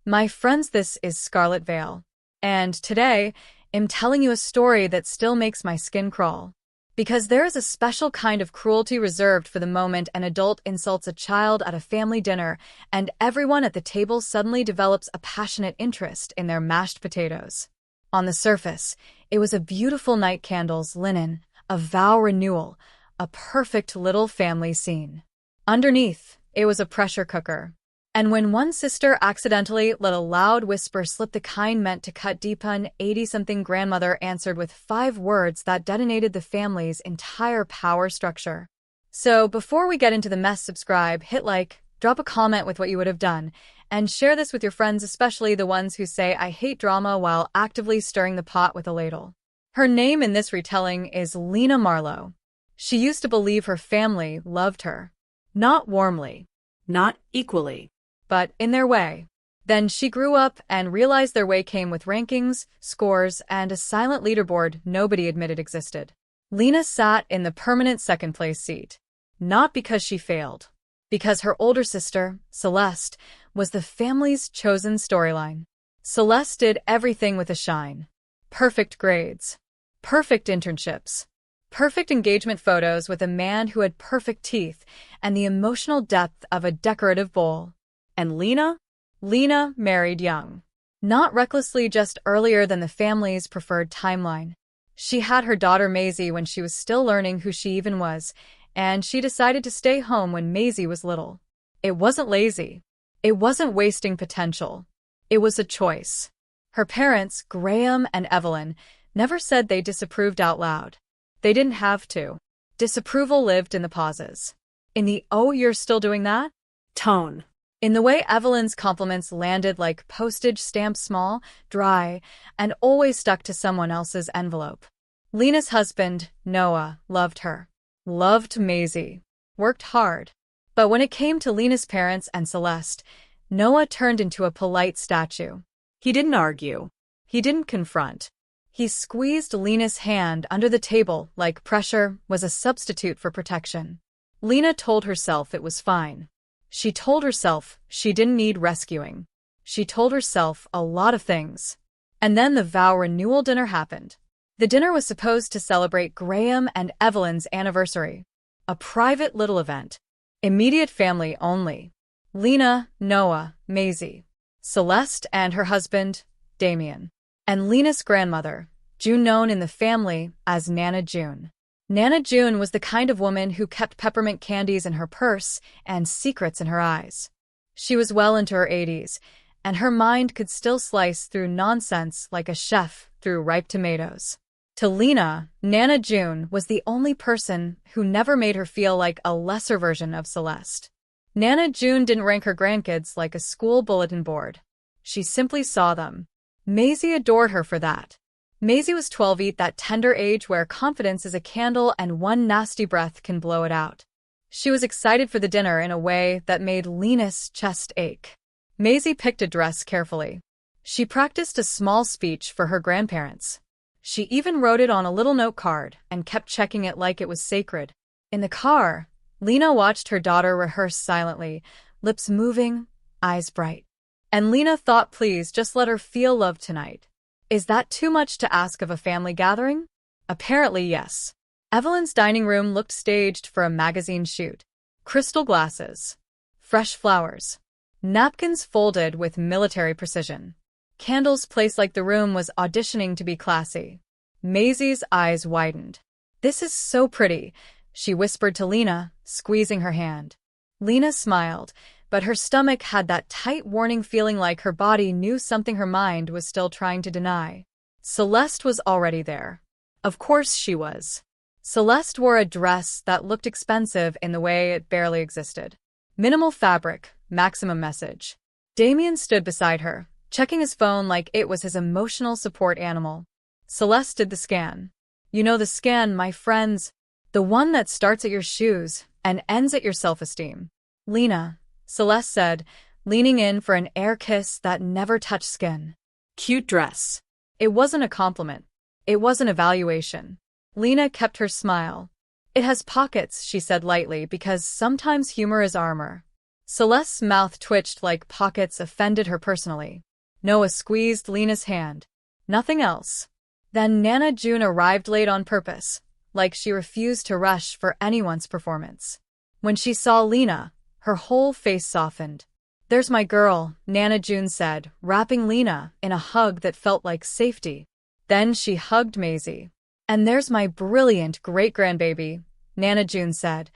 My friends, this is Scarlet Veil, and today I'm telling you a story that still makes my skin crawl. Because there is a special kind of cruelty reserved for the moment an adult insults a child at a family dinner and everyone at the table suddenly develops a passionate interest in their mashed potatoes. On the surface, it was a beautiful night, candles, linen, a vow renewal, a perfect little family scene. Underneath, it was a pressure cooker. And when one sister accidentally let a loud whisper slip, the kind meant to cut deep, an 80-something grandmother answered with 5 words that detonated the family's entire power structure. So before we get into the mess, subscribe, hit like, drop a comment with what you would have done, and share this with your friends, especially the ones who say I hate drama while actively stirring the pot with a ladle. Her name in this retelling is Lena Marlowe. She used to believe her family loved her. Not warmly. Not equally. But in their way. Then she grew up and realized their way came with rankings, scores, and a silent leaderboard nobody admitted existed. Lena sat in the permanent second-place seat. Not because she failed. Because her older sister, Celeste, was the family's chosen storyline. Celeste did everything with a shine. Perfect grades. Perfect internships. Perfect engagement photos with a man who had perfect teeth and the emotional depth of a decorative bowl. And Lena? Lena married young. Not recklessly, just earlier than the family's preferred timeline. She had her daughter Maisie when she was still learning who she even was, and she decided to stay home when Maisie was little. It wasn't lazy. It wasn't wasting potential. It was a choice. Her parents, Graham and Evelyn, never said they disapproved out loud. They didn't have to. Disapproval lived in the pauses. In the "oh, you're still doing that?" tone. In the way Evelyn's compliments landed like postage stamps, small, dry, and always stuck to someone else's envelope. Lena's husband, Noah, loved her. Loved Maisie. Worked hard. But when it came to Lena's parents and Celeste, Noah turned into a polite statue. He didn't argue. He didn't confront. He squeezed Lena's hand under the table like pressure was a substitute for protection. Lena told herself it was fine. She told herself she didn't need rescuing. She told herself a lot of things. And then the vow renewal dinner happened. The dinner was supposed to celebrate Graham and Evelyn's anniversary. A private little event. Immediate family only. Lena, Noah, Maisie, Celeste and her husband, Damien. And Lena's grandmother, June, known in the family as Nana June. Nana June was the kind of woman who kept peppermint candies in her purse and secrets in her eyes. She was well into her 80s, and her mind could still slice through nonsense like a chef through ripe tomatoes. To Lena, Nana June was the only person who never made her feel like a lesser version of Celeste. Nana June didn't rank her grandkids like a school bulletin board. She simply saw them. Maisie adored her for that. Maisie was 12, at that tender age where confidence is a candle and one nasty breath can blow it out. She was excited for the dinner in a way that made Lena's chest ache. Maisie picked a dress carefully. She practiced a small speech for her grandparents. She even wrote it on a little note card and kept checking it like it was sacred. In the car, Lena watched her daughter rehearse silently, lips moving, eyes bright. And Lena thought, please just let her feel love tonight. Is that too much to ask of a family gathering? Apparently, yes. Evelyn's dining room looked staged for a magazine shoot. Crystal glasses. Fresh flowers. Napkins folded with military precision. Candles placed like the room was auditioning to be classy. Maisie's eyes widened. This is so pretty, she whispered to Lena, squeezing her hand. Lena smiled, but her stomach had that tight warning feeling like her body knew something her mind was still trying to deny. Celeste was already there. Of course she was. Celeste wore a dress that looked expensive in the way it barely existed. Minimal fabric, maximum message. Damien stood beside her, checking his phone like it was his emotional support animal. Celeste did the scan. You know the scan, my friends. The one that starts at your shoes and ends at your self-esteem. Lena, Celeste said, leaning in for an air kiss that never touched skin. Cute dress. It wasn't a compliment. It was an evaluation. Lena kept her smile. It has pockets, she said lightly, because sometimes humor is armor. Celeste's mouth twitched like pockets offended her personally. Noah squeezed Lena's hand. Nothing else. Then Nana June arrived late on purpose, like she refused to rush for anyone's performance. When she saw Lena, her whole face softened. "There's my girl," Nana June said, wrapping Lena in a hug that felt like safety. Then she hugged Maisie. "And there's my brilliant great-grandbaby," Nana June said,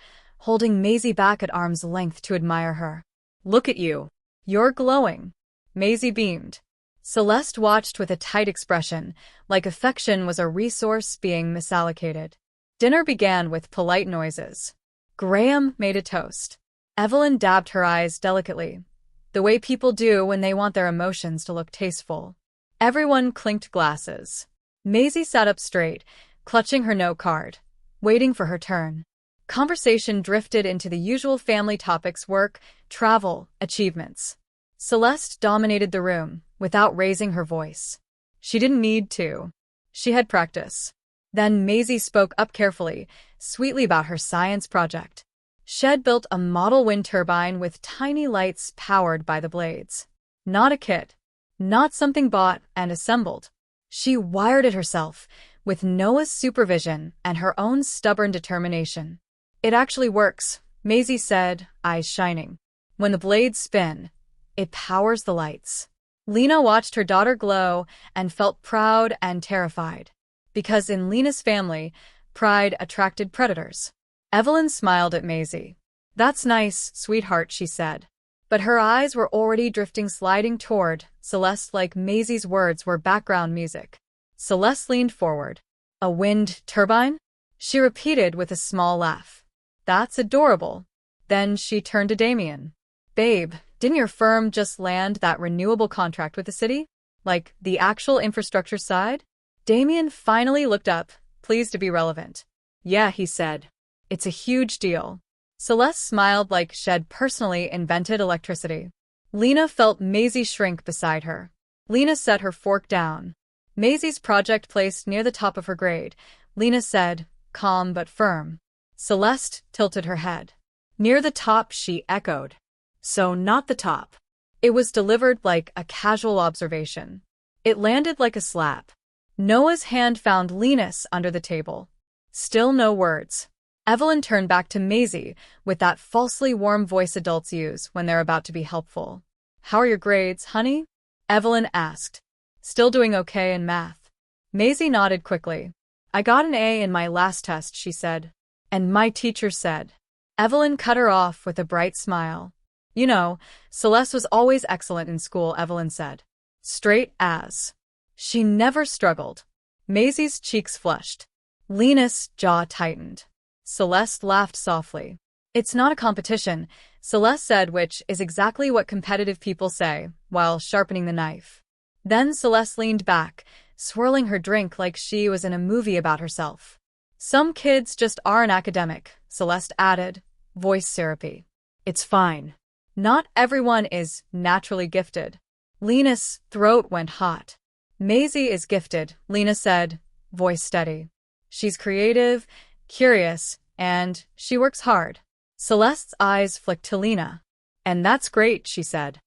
holding Maisie back at arm's length to admire her. "Look at you. You're glowing." Maisie beamed. Celeste watched with a tight expression, like affection was a resource being misallocated. Dinner began with polite noises. Graham made a toast. Evelyn dabbed her eyes delicately, the way people do when they want their emotions to look tasteful. Everyone clinked glasses. Maisie sat up straight, clutching her note card, waiting for her turn. Conversation drifted into the usual family topics: work, travel, achievements. Celeste dominated the room, without raising her voice. She didn't need to. She had practice. Then Maisie spoke up carefully, sweetly about her science project. Shed built a model wind turbine with tiny lights powered by the blades. Not a kit. Not something bought and assembled. She wired it herself, with Noah's supervision and her own stubborn determination. "It actually works," Maisie said, eyes shining. "When the blades spin, it powers the lights." Lena watched her daughter glow and felt proud and terrified. Because in Lena's family, pride attracted predators. Evelyn smiled at Maisie. "That's nice, sweetheart," she said. But her eyes were already drifting, sliding toward Celeste like Maisie's words were background music. Celeste leaned forward. "A wind turbine?" she repeated with a small laugh. "That's adorable." Then she turned to Damien. "Babe, didn't your firm just land that renewable contract with the city? Like, the actual infrastructure side?" Damien finally looked up, pleased to be relevant. "Yeah," he said. "It's a huge deal." Celeste smiled like she'd personally invented electricity. Lena felt Maisie shrink beside her. Lena set her fork down. Maisie's project placed near the top of her grade, Lena said, calm but firm. Celeste tilted her head. "Near the top," she echoed. "So not the top." It was delivered like a casual observation. It landed like a slap. Noah's hand found Lena's under the table. Still no words. Evelyn turned back to Maisie with that falsely warm voice adults use when they're about to be helpful. "How are your grades, honey?" Evelyn asked. "Still doing okay in math?" Maisie nodded quickly. "I got an A in my last test," she said. "And my teacher said." Evelyn cut her off with a bright smile. "You know, Celeste was always excellent in school," Evelyn said. "Straight A's. She never struggled." Maisie's cheeks flushed. Lena's jaw tightened. Celeste laughed softly. "It's not a competition," Celeste said, which is exactly what competitive people say, while sharpening the knife. Then Celeste leaned back, swirling her drink like she was in a movie about herself. "Some kids just aren't academic," Celeste added, voice syrupy. "It's fine. Not everyone is naturally gifted." Lena's throat went hot. "Maisie is gifted," Lena said, voice steady. "She's creative, curious, and she works hard." Celeste's eyes flicked to Lena. "And that's great," she said.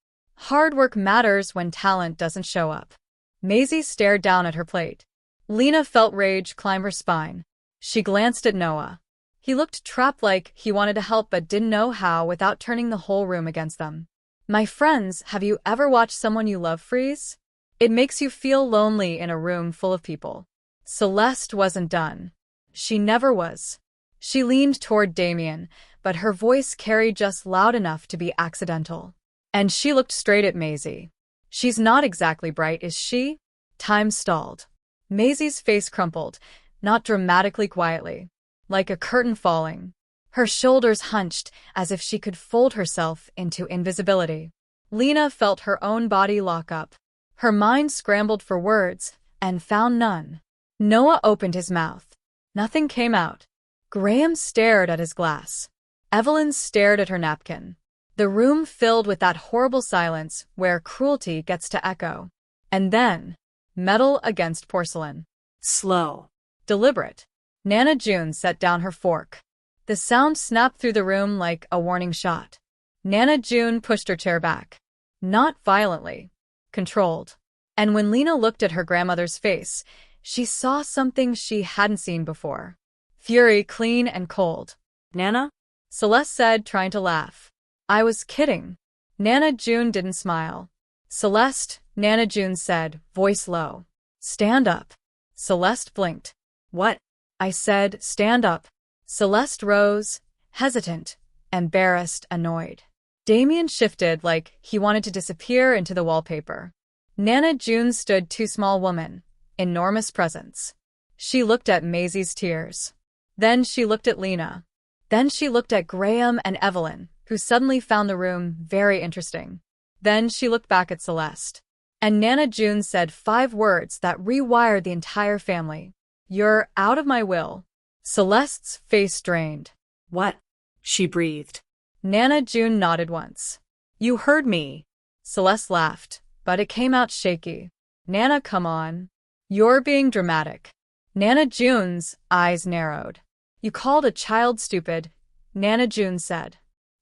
"Hard work matters when talent doesn't show up." Maisie stared down at her plate. Lena felt rage climb her spine. She glanced at Noah. He looked trapped, like he wanted to help but didn't know how without turning the whole room against them. "My friends, have you ever watched someone you love freeze? It makes you feel lonely in a room full of people." Celeste wasn't done. She never was. She leaned toward Damien, but her voice carried just loud enough to be accidental. And she looked straight at Maisie. "She's not exactly bright, is she?" Time stalled. Maisie's face crumpled, not dramatically, quietly, like a curtain falling. Her shoulders hunched as if she could fold herself into invisibility. Lena felt her own body lock up. Her mind scrambled for words and found none. Noah opened his mouth. Nothing came out. Graham stared at his glass. Evelyn stared at her napkin. The room filled with that horrible silence where cruelty gets to echo. And then, metal against porcelain. Slow. Deliberate. Nana June set down her fork. The sound snapped through the room like a warning shot. Nana June pushed her chair back. Not violently. Controlled. And when Lena looked at her grandmother's face, she saw something she hadn't seen before. Fury, clean and cold. Nana? Celeste said, trying to laugh. I was kidding. Nana June didn't smile. Celeste, Nana June said, voice low. Stand up. Celeste blinked. What? I said, stand up. Celeste rose, hesitant, embarrassed, annoyed. Damien shifted like he wanted to disappear into the wallpaper. Nana June stood two small women, enormous presence. She looked at Maisie's tears. Then she looked at Lena. Then she looked at Graham and Evelyn, who suddenly found the room very interesting. Then she looked back at Celeste. And Nana June said 5 words that rewired the entire family. You're out of my will. Celeste's face drained. What? She breathed. Nana June nodded once. You heard me. Celeste laughed, but it came out shaky. Nana, come on. You're being dramatic. Nana June's eyes narrowed. You called a child stupid, Nana June said.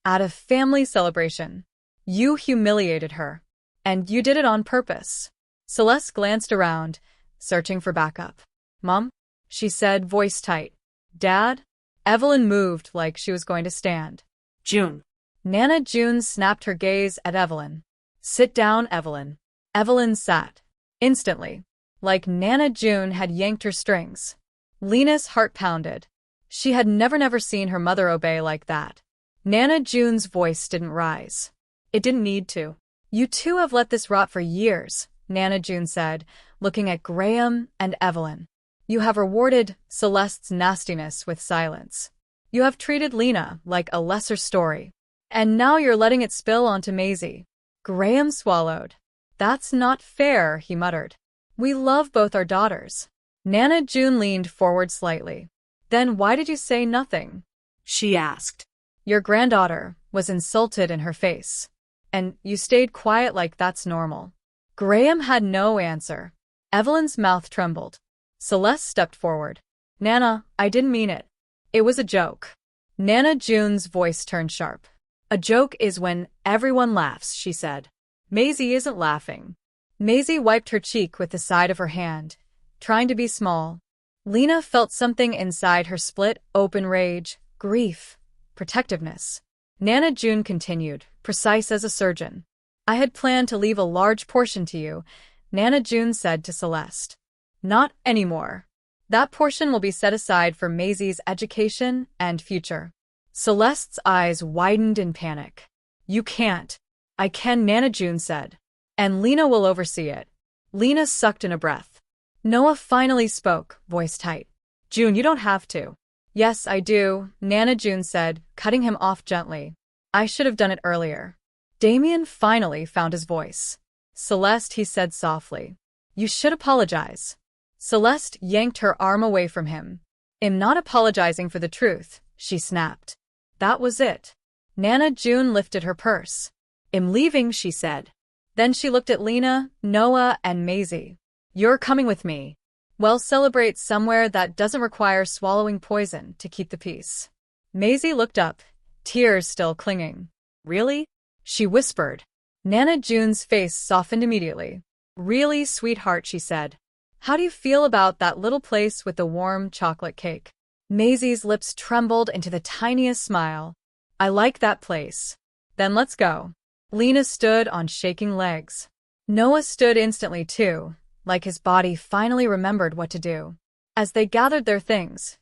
At a family celebration. You humiliated her. And you did it on purpose. Celeste glanced around, searching for backup. Mom? She said, voice tight. Dad? Evelyn moved like she was going to stand. June. Nana June snapped her gaze at Evelyn. Sit down, Evelyn. Evelyn sat. Instantly. Like Nana June had yanked her strings. Lena's heart pounded. She had never seen her mother obey like that. Nana June's voice didn't rise. It didn't need to. You two have let this rot for years, Nana June said, looking at Graham and Evelyn. You have rewarded Celeste's nastiness with silence. You have treated Lena like a lesser story. And now you're letting it spill onto Maisie. Graham swallowed. That's not fair, he muttered. We love both our daughters. Nana June leaned forward slightly. Then why did you say nothing? She asked. Your granddaughter was insulted in her face. And you stayed quiet like that's normal. Graham had no answer. Evelyn's mouth trembled. Celeste stepped forward. Nana, I didn't mean it. It was a joke. Nana June's voice turned sharp. A joke is when everyone laughs, she said. Maisie isn't laughing. Maisie wiped her cheek with the side of her hand, trying to be small. Lena felt something inside her split open rage, grief, protectiveness. Nana June continued, precise as a surgeon. I had planned to leave a large portion to you, Nana June said to Celeste. Not anymore. That portion will be set aside for Maisie's education and future. Celeste's eyes widened in panic. You can't. I can, Nana June said. And Lena will oversee it. Lena sucked in a breath. Noah finally spoke, voice tight. June, you don't have to. Yes, I do, Nana June said, cutting him off gently. I should have done it earlier. Damien finally found his voice. Celeste, he said softly. You should apologize. Celeste yanked her arm away from him. I'm not apologizing for the truth, she snapped. That was it. Nana June lifted her purse. I'm leaving, she said. Then she looked at Lena, Noah, and Maisie. You're coming with me. We'll celebrate somewhere that doesn't require swallowing poison to keep the peace. Maisie looked up, tears still clinging. Really? She whispered. Nana June's face softened immediately. Really, sweetheart, she said. How do you feel about that little place with the warm chocolate cake? Maisie's lips trembled into the tiniest smile. I like that place. Then let's go. Lena stood on shaking legs. Noah stood instantly too, like his body finally remembered what to do. As they gathered their things,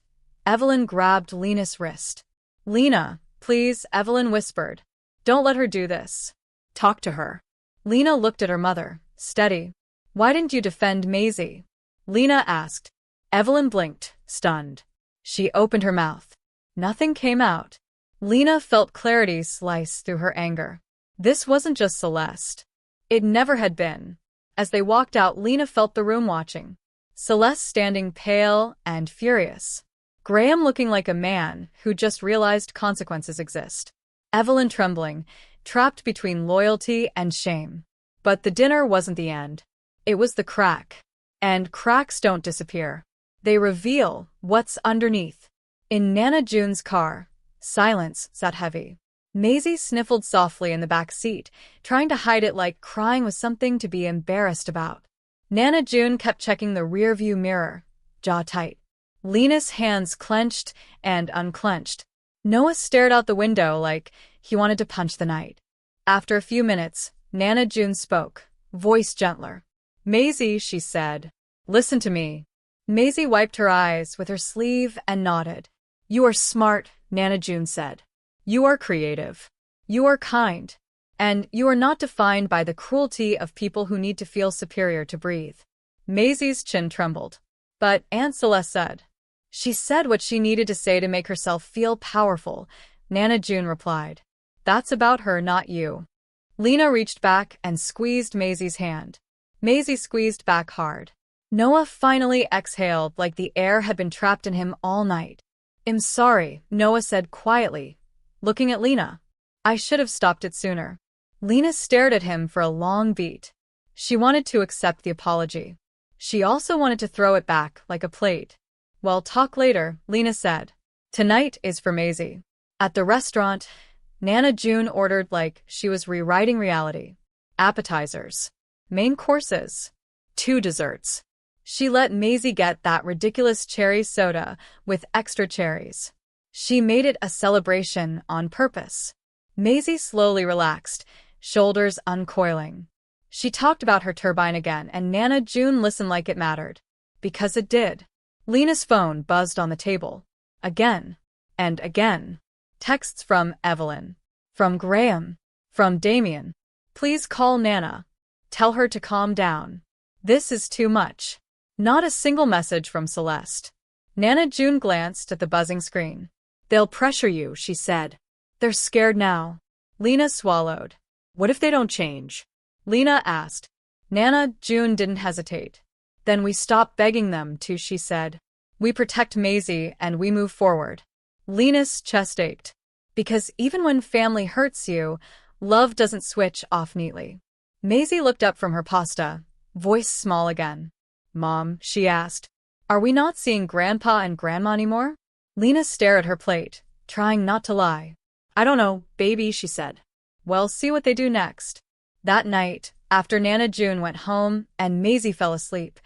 Evelyn grabbed Lena's wrist. Lena, please, Evelyn whispered. Don't let her do this. Talk to her. Lena looked at her mother, steady. Why didn't you defend Maisie? Lena asked. Evelyn blinked, stunned. She opened her mouth. Nothing came out. Lena felt clarity slice through her anger. This wasn't just Celeste. It never had been. As they walked out, Lena felt the room watching. Celeste standing pale and furious. Graham looking like a man who just realized consequences exist. Evelyn trembling, trapped between loyalty and shame. But the dinner wasn't the end. It was the crack. And cracks don't disappear. They reveal what's underneath. In Nana June's car, silence sat heavy. Maisie sniffled softly in the back seat, trying to hide it like crying was something to be embarrassed about. Nana June kept checking the rearview mirror, jaw tight. Lena's hands clenched and unclenched. Noah stared out the window like he wanted to punch the night. After a few minutes, Nana June spoke, voice gentler. "Maisie," she said, "listen to me." Maisie wiped her eyes with her sleeve and nodded. "You are smart," Nana June said. "You are creative. You are kind. And you are not defined by the cruelty of people who need to feel superior to breathe." Maisie's chin trembled. But Aunt Celeste said. "She said what she needed to say to make herself feel powerful," Nana June replied. "That's about her, not you." Lena reached back and squeezed Maisie's hand. Maisie squeezed back hard. Noah finally exhaled like the air had been trapped in him all night. "I'm sorry," Noah said quietly, looking at Lena. "I should have stopped it sooner." Lena stared at him for a long beat. She wanted to accept the apology. She also wanted to throw it back like a plate. "Well, talk later," Lena said. "Tonight is for Maisie." At the restaurant, Nana June ordered like she was rewriting reality. Appetizers. Main courses. 2 desserts. She let Maisie get that ridiculous cherry soda with extra cherries. She made it a celebration on purpose. Maisie slowly relaxed, shoulders uncoiling. She talked about her turbine again, and Nana June listened like it mattered. Because it did. Lena's phone buzzed on the table. Again. And again. Texts from Evelyn. From Graham. From Damien. "Please call Nana. Tell her to calm down. This is too much." Not a single message from Celeste. Nana June glanced at the buzzing screen. "They'll pressure you," she said. "They're scared now." Lena swallowed. "What if they don't change?" Lena asked. Nana June didn't hesitate. "Then we stop begging them to," she said. "We protect Maisie and we move forward." Lena's chest ached. Because even when family hurts you, love doesn't switch off neatly. Maisie looked up from her pasta, voice small again. "Mom," she asked, "are we not seeing Grandpa and Grandma anymore?" Lena stared at her plate, trying not to lie. "I don't know, baby," she said. "Well, see what they do next." That night, after Nana June went home and Maisie fell asleep,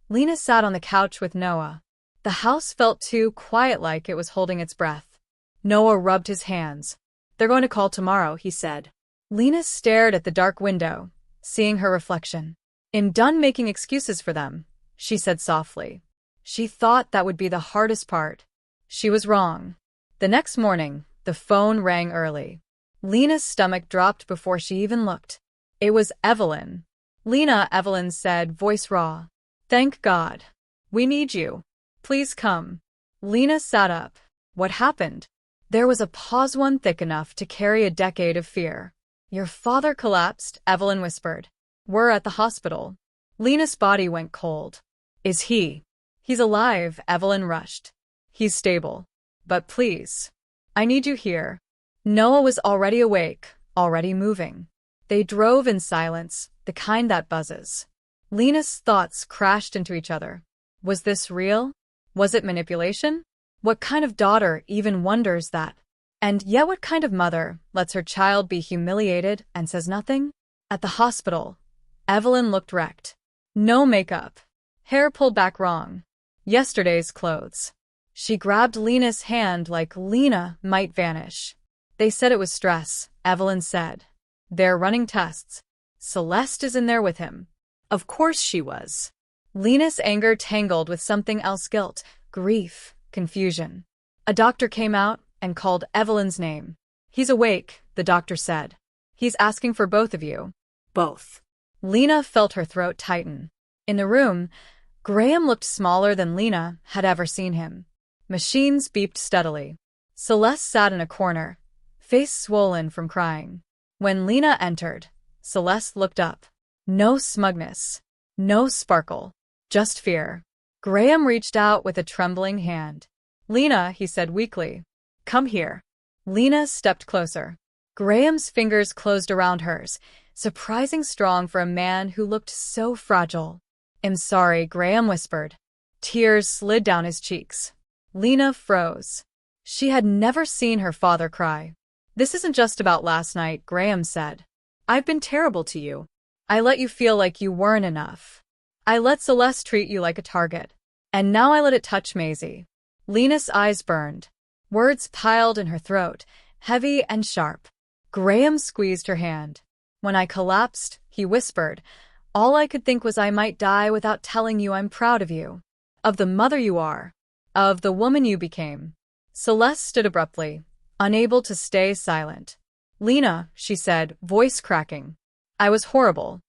Lena sat on the couch with Noah. The house felt too quiet, like it was holding its breath. Noah rubbed his hands. "They're going to call tomorrow," he said. Lena stared at the dark window, seeing her reflection. "I'm done making excuses for them," she said softly. She thought that would be the hardest part. She was wrong. The next morning, the phone rang early. Lena's stomach dropped before she even looked. It was Evelyn. "Lena," Evelyn said, voice raw. "Thank God. We need you. Please come." Lena sat up. What happened? There was a pause, one thick enough to carry a decade of fear. "Your father collapsed," Evelyn whispered. "We're at the hospital." Lena's body went cold. "Is he?" "He's alive," Evelyn rushed. "He's stable. But please. I need you here." Noah was already awake, already moving. They drove in silence, the kind that buzzes. Lena's thoughts crashed into each other. Was this real? Was it manipulation? What kind of daughter even wonders that? And yet what kind of mother lets her child be humiliated and says nothing? At the hospital, Evelyn looked wrecked. No makeup. Hair pulled back wrong. Yesterday's clothes. She grabbed Lena's hand like Lena might vanish. "They said it was stress," Evelyn said. "They're running tests. Celeste is in there with him." Of course she was. Lena's anger tangled with something else, guilt, grief, confusion. A doctor came out and called Evelyn's name. "He's awake," the doctor said. "He's asking for both of you." Both. Lena felt her throat tighten. In the room, Graham looked smaller than Lena had ever seen him. Machines beeped steadily. Celeste sat in a corner, face swollen from crying. When Lena entered, Celeste looked up. No smugness. No sparkle. Just fear. Graham reached out with a trembling hand. "Lena," he said weakly. "Come here." Lena stepped closer. Graham's fingers closed around hers, surprising strong for a man who looked so fragile. "I'm sorry," Graham whispered. Tears slid down his cheeks. Lena froze. She had never seen her father cry. This isn't just about last night, Graham said. I've been terrible to you. I let you feel like you weren't enough. I let Celeste treat you like a target. And now I let it touch Maisie. Lena's eyes burned. Words piled in her throat, heavy and sharp. Graham squeezed her hand. When I collapsed, he whispered, all I could think was I might die without telling you I'm proud of you. Of the mother you are. Of the woman you became. Celeste stood abruptly, unable to stay silent. Lena, she said, voice cracking. I was horrible.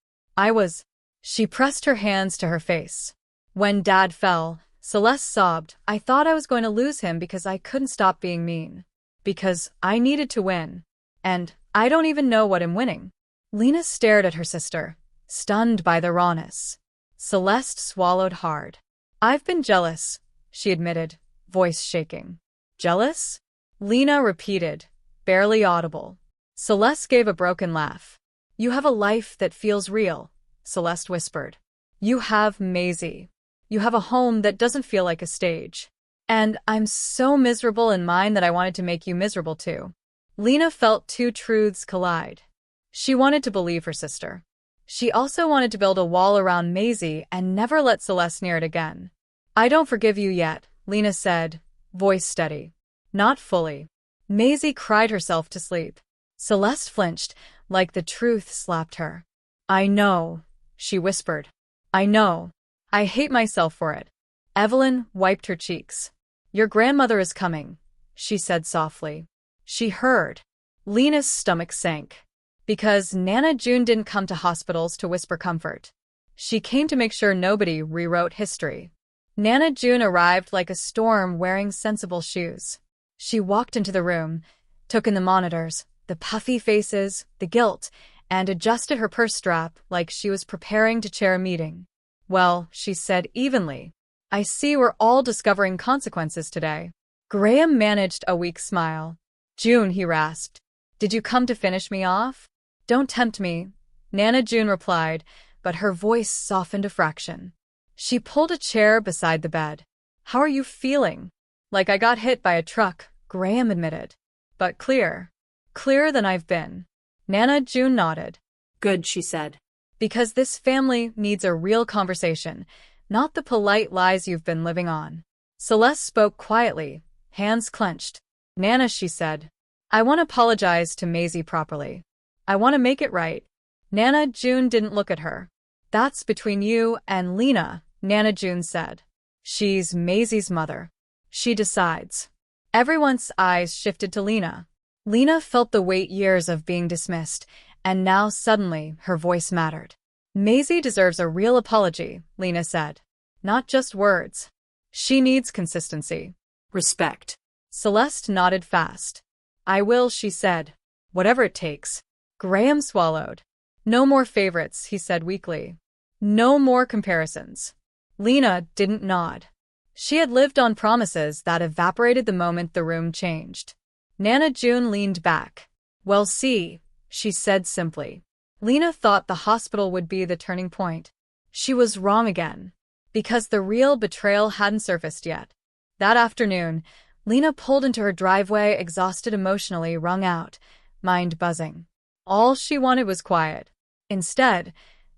She pressed her hands to her face. When Dad fell, Celeste sobbed, I thought I was going to lose him because I couldn't stop being mean. Because I needed to win. And I don't even know what I'm winning. Lena stared at her sister, stunned by the rawness. Celeste swallowed hard. I've been jealous, she admitted, voice shaking. Jealous? Lena repeated, barely audible. Celeste gave a broken laugh. You have a life that feels real, Celeste whispered. You have Maisie. You have a home that doesn't feel like a stage. And I'm so miserable in mine that I wanted to make you miserable too. Lena felt two truths collide. She wanted to believe her sister. She also wanted to build a wall around Maisie and never let Celeste near it again. I don't forgive you yet, Lena said, voice steady. Not fully. Maisie cried herself to sleep. Celeste flinched, like the truth slapped her. I know, she whispered. I know. I hate myself for it. Evelyn wiped her cheeks. Your grandmother is coming, she said softly. She heard. Lena's stomach sank. Because Nana June didn't come to hospitals to whisper comfort. She came to make sure nobody rewrote history. Nana June arrived like a storm wearing sensible shoes. She walked into the room, took in the monitors, the puffy faces, the guilt, and adjusted her purse strap like she was preparing to chair a meeting. Well, she said evenly, I see we're all discovering consequences today. Graham managed a weak smile. June, he rasped. Did you come to finish me off? Don't tempt me, Nana June replied, but her voice softened a fraction. She pulled a chair beside the bed. How are you feeling? Like I got hit by a truck, Graham admitted. But clear. Clearer than I've been. Nana June nodded. Good, she said. Because this family needs a real conversation, not the polite lies you've been living on. Celeste spoke quietly, hands clenched. Nana, she said, I want to apologize to Maisie properly. I want to make it right. Nana June didn't look at her. That's between you and Lena, Nana June said. She's Maisie's mother. She decides. Everyone's eyes shifted to Lena. Lena felt the weight years of being dismissed, and now suddenly her voice mattered. Maisie deserves a real apology, Lena said. Not just words. She needs consistency. Respect. Celeste nodded fast. I will, she said. Whatever it takes. Graham swallowed. No more favorites, he said weakly. No more comparisons. Lena didn't nod. She had lived on promises that evaporated the moment the room changed. Nana June leaned back. Well, see, she said simply. Lena thought the hospital would be the turning point. She was wrong again. Because the real betrayal hadn't surfaced yet. That afternoon, Lena pulled into her driveway, exhausted, emotionally wrung out, mind buzzing. All she wanted was quiet. Instead,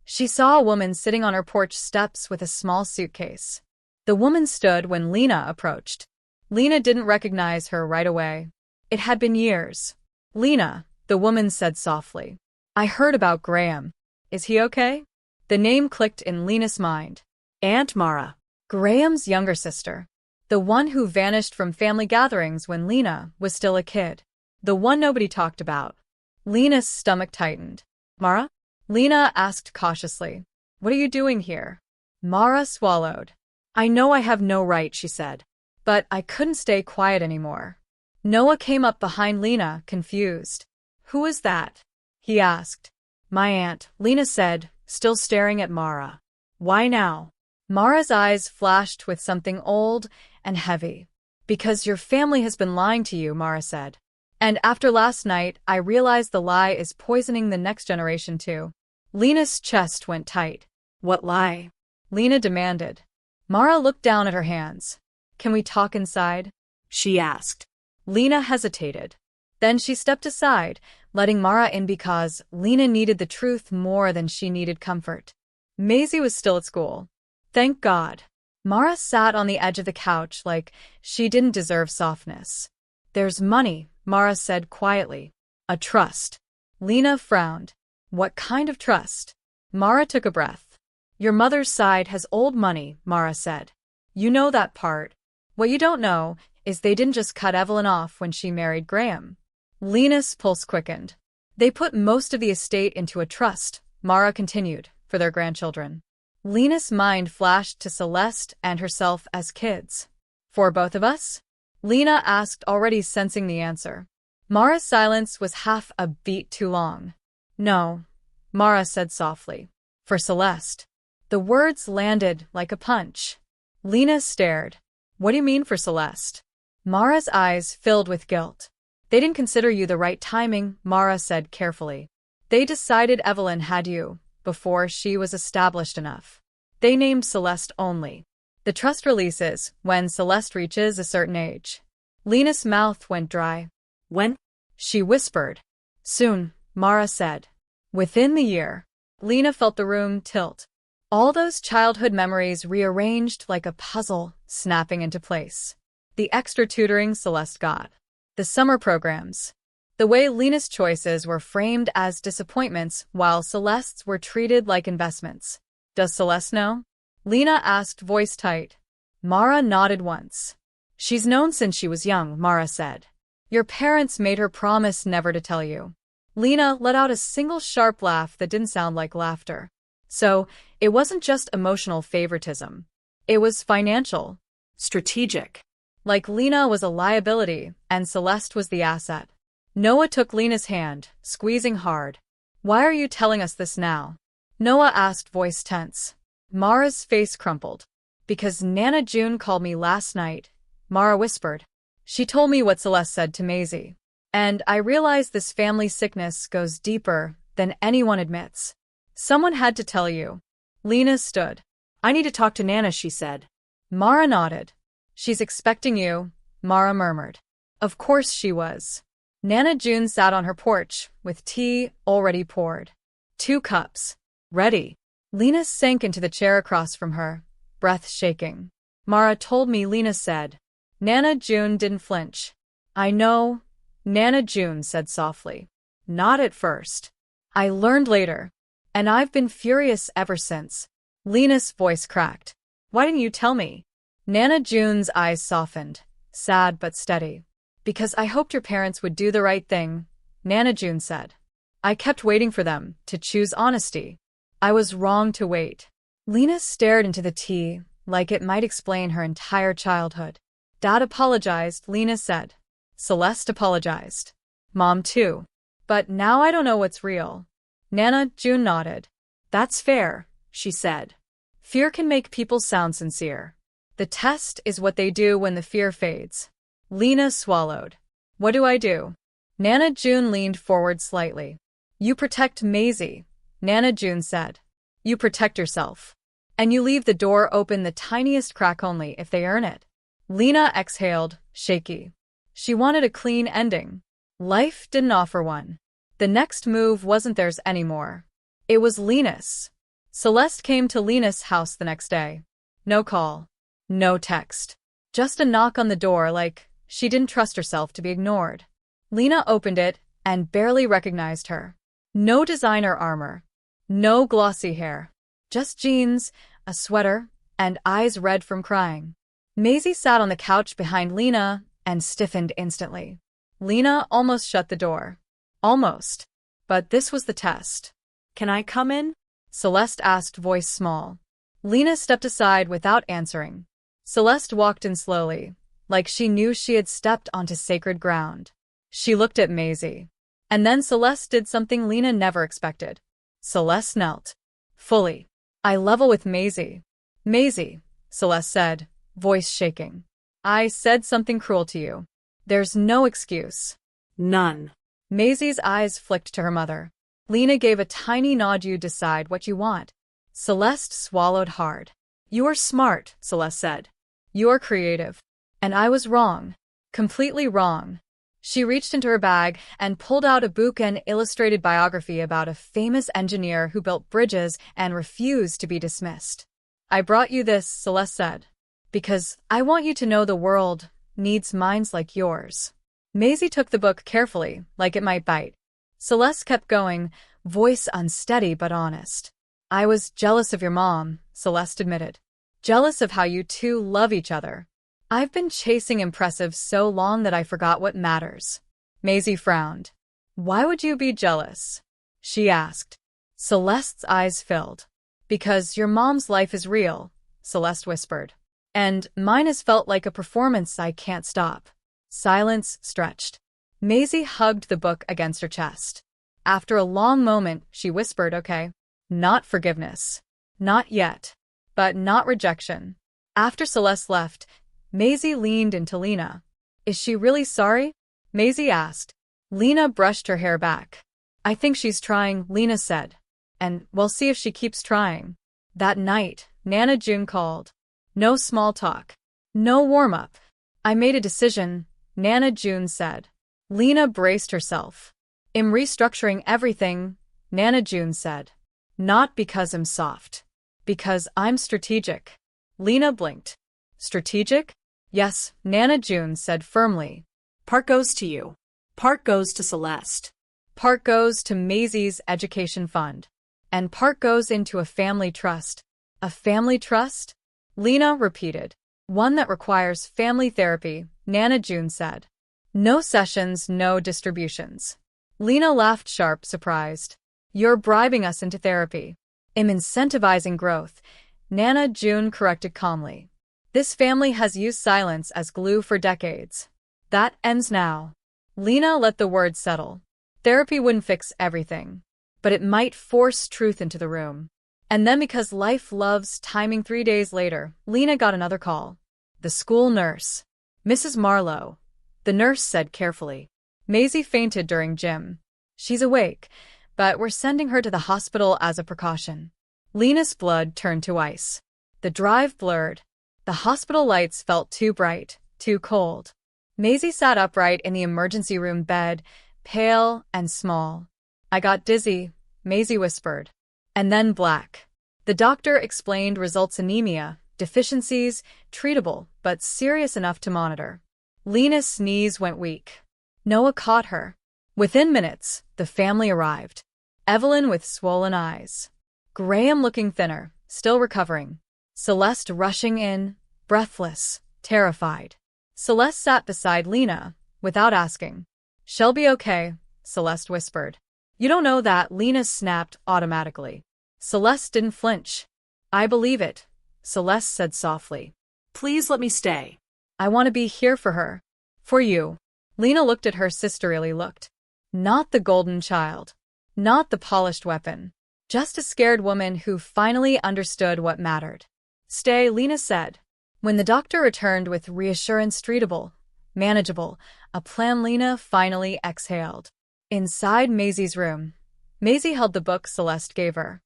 she saw a woman sitting on her porch steps with a small suitcase. The woman stood when Lena approached. Lena didn't recognize her right away. It had been years. Lena, the woman said softly. I heard about Graham. Is he okay? The name clicked in Lena's mind. Aunt Mara. Graham's younger sister. The one who vanished from family gatherings when Lena was still a kid. The one nobody talked about. Lena's stomach tightened. Mara? Lena asked cautiously. What are you doing here? Mara swallowed. I know I have no right, she said. But I couldn't stay quiet anymore. Noah came up behind Lena, confused. Who is that? He asked. My aunt, Lena said, still staring at Mara. Why now? Mara's eyes flashed with something old and heavy. Because your family has been lying to you, Mara said. And after last night, I realized the lie is poisoning the next generation too. Lena's chest went tight. What lie? Lena demanded. Mara looked down at her hands. Can we talk inside? She asked. Lena hesitated. Then she stepped aside, letting Mara in because Lena needed the truth more than she needed comfort. Maisie was still at school. Thank God. Mara sat on the edge of the couch like she didn't deserve softness. There's money, Mara said quietly. A trust. Lena frowned. What kind of trust? Mara took a breath. Your mother's side has old money, Mara said. You know that part. What you don't know is they didn't just cut Evelyn off when she married Graham. Lena's pulse quickened. They put most of the estate into a trust, Mara continued, for their grandchildren. Lena's mind flashed to Celeste and herself as kids. For both of us? Lena asked, already sensing the answer. Mara's silence was half a beat too long. No, Mara said softly. For Celeste. The words landed like a punch. Lena stared. What do you mean for Celeste? Mara's eyes filled with guilt. They didn't consider you the right timing, Mara said carefully. They decided Evelyn had you before she was established enough. They named Celeste only. The trust releases when Celeste reaches a certain age. Lena's mouth went dry. When? She whispered. Soon, Mara said. Within the year. Lena felt the room tilt. All those childhood memories rearranged like a puzzle, snapping into place. The extra tutoring Celeste got. The summer programs. The way Lena's choices were framed as disappointments while Celeste's were treated like investments. Does Celeste know? Lena asked, voice tight. Mara nodded once. She's known since she was young, Mara said. Your parents made her promise never to tell you. Lena let out a single sharp laugh that didn't sound like laughter. So, it wasn't just emotional favoritism. It was financial. Strategic. Like Lena was a liability, and Celeste was the asset. Noah took Lena's hand, squeezing hard. Why are you telling us this now? Noah asked, voice tense. Mara's face crumpled. Because Nana June called me last night, Mara whispered. She told me what Celeste said to Maisie. And I realized this family sickness goes deeper than anyone admits. Someone had to tell you. Lena stood. I need to talk to Nana, she said. Mara nodded. She's expecting you, Mara murmured. Of course she was. Nana June sat on her porch, with tea already poured. 2 cups. Ready. Lena sank into the chair across from her, breath shaking. Mara told me, Lena said. Nana June didn't flinch. I know, Nana June said softly. Not at first. I learned later. And I've been furious ever since. Lena's voice cracked. Why didn't you tell me? Nana June's eyes softened, sad but steady. Because I hoped your parents would do the right thing, Nana June said. I kept waiting for them to choose honesty. I was wrong to wait. Lena stared into the tea, like it might explain her entire childhood. Dad apologized, Lena said. Celeste apologized. Mom too. But now I don't know what's real. Nana June nodded. That's fair, she said. Fear can make people sound sincere. The test is what they do when the fear fades. Lena swallowed. What do I do? Nana June leaned forward slightly. You protect Maisie, Nana June said. You protect yourself. And you leave the door open the tiniest crack only if they earn it. Lena exhaled, shaky. She wanted a clean ending. Life didn't offer one. The next move wasn't theirs anymore. It was Lena's. Celeste came to Lena's house the next day. No call. No text. Just a knock on the door like she didn't trust herself to be ignored. Lena opened it and barely recognized her. No designer armor. No glossy hair. Just jeans, a sweater, and eyes red from crying. Maisie sat on the couch behind Lena and stiffened instantly. Lena almost shut the door. Almost. But this was the test. Can I come in? Celeste asked, voice small. Lena stepped aside without answering. Celeste walked in slowly, like she knew she had stepped onto sacred ground. She looked at Maisie. And then Celeste did something Lena never expected. Celeste knelt. Fully. Eye level with Maisie. Maisie, Celeste said, voice shaking. I said something cruel to you. There's no excuse. None. Maisie's eyes flicked to her mother. Lena gave a tiny nod. You decide what you want. Celeste swallowed hard. You are smart, Celeste said. You are creative. And I was wrong. Completely wrong. She reached into her bag and pulled out a book and illustrated biography about a famous engineer who built bridges and refused to be dismissed. I brought you this, Celeste said, because I want you to know the world needs minds like yours. Maisie took the book carefully, like it might bite. Celeste kept going, voice unsteady but honest. I was jealous of your mom, Celeste admitted. Jealous of how you two love each other. I've been chasing impressive so long that I forgot what matters. Maisie frowned. Why would you be jealous? She asked. Celeste's eyes filled. Because your mom's life is real, Celeste whispered. And mine has felt like a performance I can't stop. Silence stretched. Maisie hugged the book against her chest. After a long moment, she whispered, okay. Not forgiveness. Not yet. But not rejection. After Celeste left, Maisie leaned into Lena. Is she really sorry? Maisie asked. Lena brushed her hair back. I think she's trying, Lena said. And we'll see if she keeps trying. That night, Nana June called. No small talk. No warm-up. I made a decision, Nana June said. Lena braced herself. I'm restructuring everything, Nana June said. Not because I'm soft. Because I'm strategic. Lena blinked. Strategic? Yes, Nana June said firmly. Part goes to you. Part goes to Celeste. Part goes to Maisie's education fund. And part goes into a family trust. A family trust? Lena repeated. One that requires family therapy, Nana June said. No sessions, no distributions. Lena laughed sharp, surprised. You're bribing us into therapy. I'm incentivizing growth, Nana June corrected calmly. This family has used silence as glue for decades. That ends now. Lena let the words settle. Therapy wouldn't fix everything, but it might force truth into the room. And then because life loves timing, 3 days later, Lena got another call. The school nurse. Mrs. Marlowe. The nurse said carefully. Maisie fainted during gym. She's awake, but we're sending her to the hospital as a precaution. Lena's blood turned to ice. The drive blurred. The hospital lights felt too bright, too cold. Maisie sat upright in the emergency room bed, pale and small. I got dizzy, Maisie whispered. And then black. The doctor explained results: anemia, deficiencies, treatable, but serious enough to monitor. Lena's knees went weak. Noah caught her. Within minutes, the family arrived. Evelyn with swollen eyes. Graham looking thinner, still recovering. Celeste rushing in, breathless, terrified. Celeste sat beside Lena, without asking. She'll be okay, Celeste whispered. You don't know that, Lena snapped automatically. Celeste didn't flinch. I believe it, Celeste said softly. Please let me stay. I want to be here for her. For you. Lena looked at her sisterly looked. Not the golden child. Not the polished weapon. Just a scared woman who finally understood what mattered. Stay, Lena said. When the doctor returned with reassurance, treatable, manageable, a plan, Lena finally exhaled. Inside Maisie's room, Maisie held the book Celeste gave her.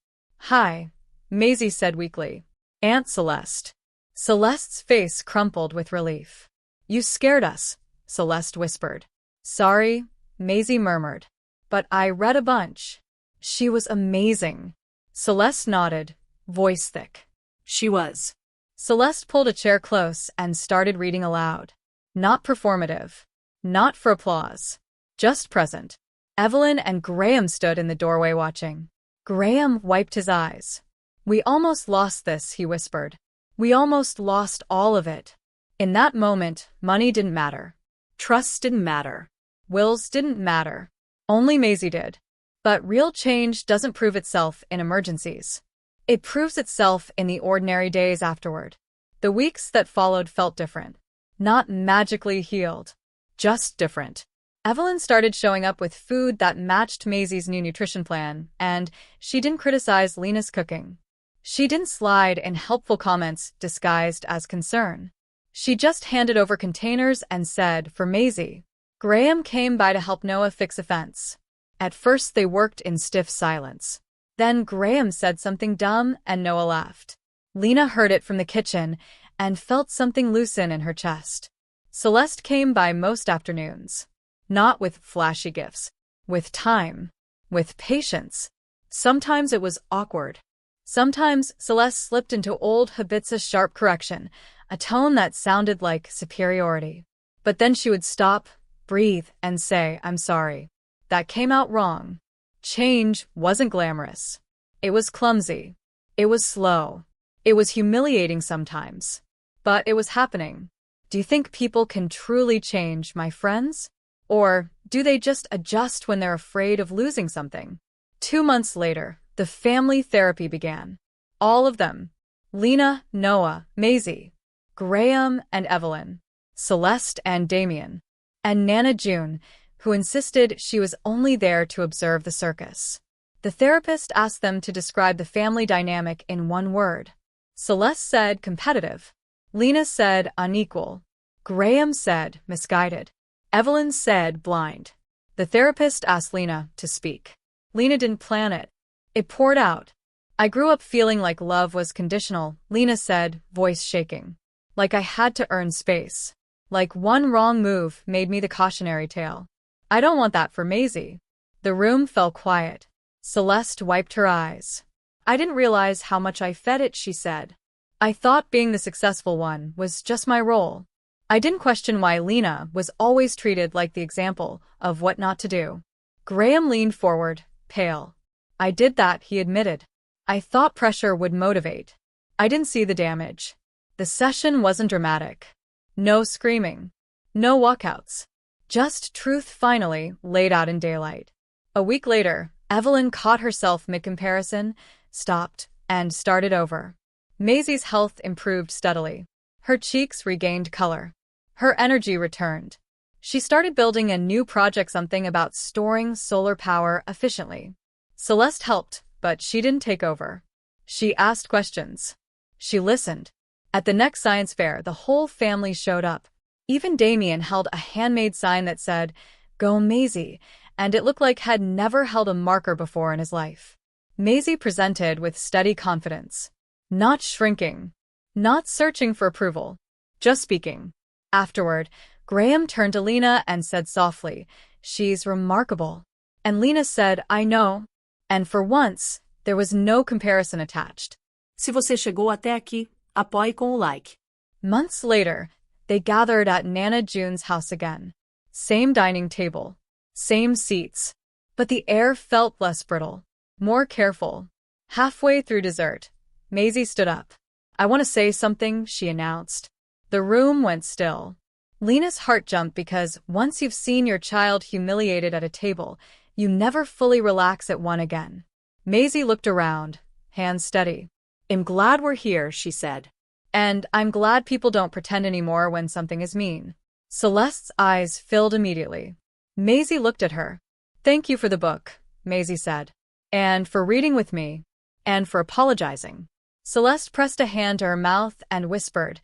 Hi, Maisie said weakly. Aunt Celeste. Celeste's face crumpled with relief. You scared us, Celeste whispered. Sorry, Maisie murmured. But I read a bunch. She was amazing. Celeste nodded, voice thick. She was. Celeste pulled a chair close and started reading aloud. Not performative. Not for applause. Just present. Evelyn and Graham stood in the doorway watching. Graham wiped his eyes. We almost lost this, he whispered. We almost lost all of it. In that moment, money didn't matter. Trust didn't matter. Wills didn't matter. Only Maisie did. But real change doesn't prove itself in emergencies. It proves itself in the ordinary days afterward. The weeks that followed felt different. Not magically healed. Just different. Evelyn started showing up with food that matched Maisie's new nutrition plan, and she didn't criticize Lena's cooking. She didn't slide in helpful comments disguised as concern. She just handed over containers and said, for Maisie. Graham came by to help Noah fix a fence. At first they worked in stiff silence. Then Graham said something dumb and Noah laughed. Lena heard it from the kitchen and felt something loosen in her chest. Celeste came by most afternoons. Not with flashy gifts. With time. With patience. Sometimes it was awkward. Sometimes Celeste slipped into old habits of sharp correction, a tone that sounded like superiority. But then she would stop, breathe, and say, "I'm sorry. That came out wrong." Change wasn't glamorous. It was clumsy. It was slow. It was humiliating sometimes. But it was happening. Do you think people can truly change, my friends? Or do they just adjust when they're afraid of losing something? 2 months later, the family therapy began. All of them. Lena, Noah, Maisie, Graham and Evelyn, Celeste and Damien, and Nana June, who insisted she was only there to observe the circus. The therapist asked them to describe the family dynamic in one word. Celeste said competitive. Lena said unequal. Graham said misguided. Evelyn said blind. The therapist asked Lena to speak. Lena didn't plan it. It poured out. "I grew up feeling like love was conditional," Lena said, voice shaking. "Like I had to earn space. Like one wrong move made me the cautionary tale. I don't want that for Maisie." The room fell quiet. Celeste wiped her eyes. "I didn't realize how much I fed it," she said. "I thought being the successful one was just my role. I didn't question why Lena was always treated like the example of what not to do." Graham leaned forward, pale. "I did that," he admitted. "I thought pressure would motivate. I didn't see the damage." The session wasn't dramatic. No screaming. No walkouts. Just truth finally laid out in daylight. A week later, Evelyn caught herself mid-comparison, stopped, and started over. Maisie's health improved steadily. Her cheeks regained color. Her energy returned. She started building a new project, something about storing solar power efficiently. Celeste helped, but she didn't take over. She asked questions. She listened. At the next science fair, the whole family showed up. Even Damien held a handmade sign that said, "Go Maisie," and it looked like had never held a marker before in his life. Maisie presented with steady confidence. Not shrinking. Not searching for approval. Just speaking. Afterward, Graham turned to Lena and said softly, "She's remarkable." And Lena said, "I know." And for once, there was no comparison attached. Se você chegou até aqui, apoie com o like. Months later, they gathered at Nana June's house again. Same dining table. Same seats. But the air felt less brittle. More careful. Halfway through dessert, Maisie stood up. "I want to say something," she announced. The room went still. Lena's heart jumped because once you've seen your child humiliated at a table, you never fully relax at one again. Maisie looked around, hands steady. "I'm glad we're here," she said. "And I'm glad people don't pretend anymore when something is mean." Celeste's eyes filled immediately. Maisie looked at her. "Thank you for the book," Maisie said. "And for reading with me. And for apologizing." Celeste pressed a hand to her mouth and whispered,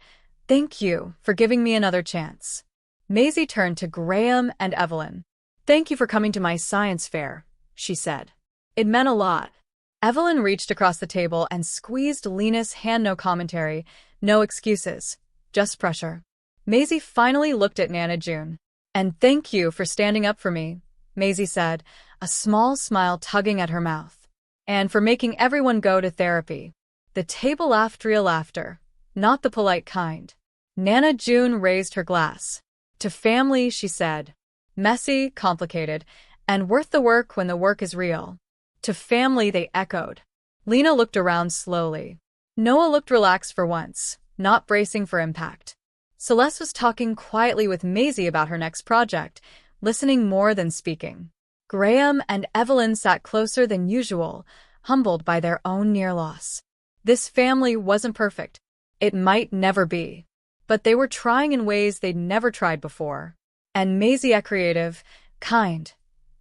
"Thank you for giving me another chance." Maisie turned to Graham and Evelyn. "Thank you for coming to my science fair," she said. "It meant a lot." Evelyn reached across the table and squeezed Lena's hand. No commentary, no excuses, just pressure. Maisie finally looked at Nana June. "And thank you for standing up for me," Maisie said, a small smile tugging at her mouth. "And for making everyone go to therapy." The table laughed real laughter, not the polite kind. Nana June raised her glass. "To family," she said. "Messy, complicated, and worth the work when the work is real." "To family," they echoed. Lena looked around slowly. Noah looked relaxed for once, not bracing for impact. Celeste was talking quietly with Maisie about her next project, listening more than speaking. Graham and Evelyn sat closer than usual, humbled by their own near loss. This family wasn't perfect. It might never be. But they were trying in ways they'd never tried before. And Maisie, creative, kind,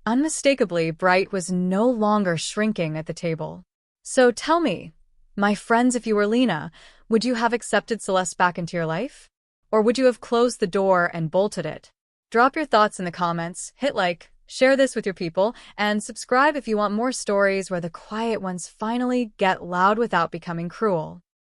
unmistakably bright, was no longer shrinking at the table. "So tell me, my friends, if you were Lena, would you have accepted Celeste back into your life? Or would you have closed the door and bolted it?" Drop your thoughts in the comments, hit like, share this with your people, and subscribe if you want more stories where the quiet ones finally get loud without becoming cruel.